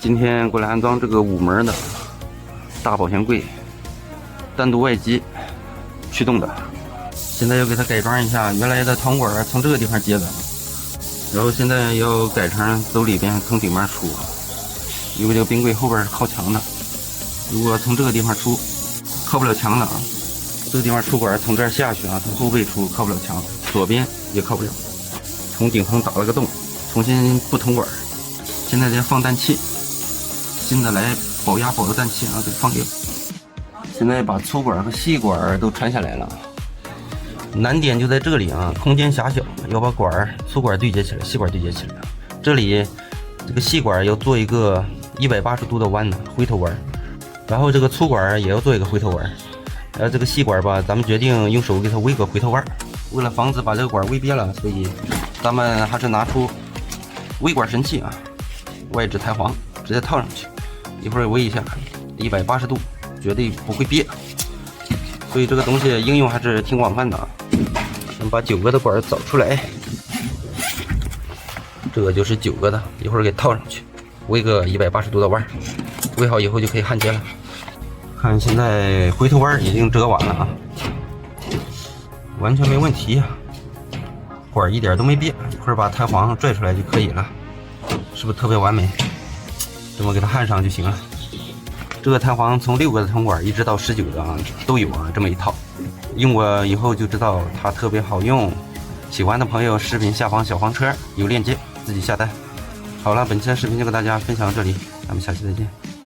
今天过来安装这个5门的大保险柜，单独外机驱动的。现在要给它改装一下，原来的铜管从这个地方接的，然后现在要改成走里边从顶面出，因为这个冰柜后边是靠墙的，如果从这个地方出，靠不了墙了啊。这个地方出管从这儿下去啊，从后背出靠不了墙，左边也靠不了。从顶棚打了个洞，重新布铜管。现在在放氮气，新的来保压保的氮气啊，给放掉。现在把粗管和细管都穿下来了，难点就在这里啊，空间狭小，要把粗管对接起来，细管对接起来。这里这个细管要做一个180度的弯的回头弯，然后这个粗管也要做一个回头弯。这个细管吧，咱们决定用手给它围个回头弯。为了防止把这个管围瘪了，所以咱们还是拿出围管神器啊，外置弹簧直接套上去，一会儿围一下，180度，绝对不会瘪。所以这个东西应用还是挺广泛的啊。先把9个的管找出来，这个就是9个的，一会儿给套上去，围个180度的弯，围好以后就可以焊接了。看现在回头弯已经折完了啊，完全没问题呀，管一点都没变，一会儿把弹簧拽出来就可以了，是不是特别完美？这么给它焊上就行了。这个弹簧从6个的铜管一直到19个啊都有啊，这么一套，用过以后就知道它特别好用。喜欢的朋友视频下方小黄车有链接，自己下单。好了，本期的视频就跟大家分享到这里，咱们下期再见。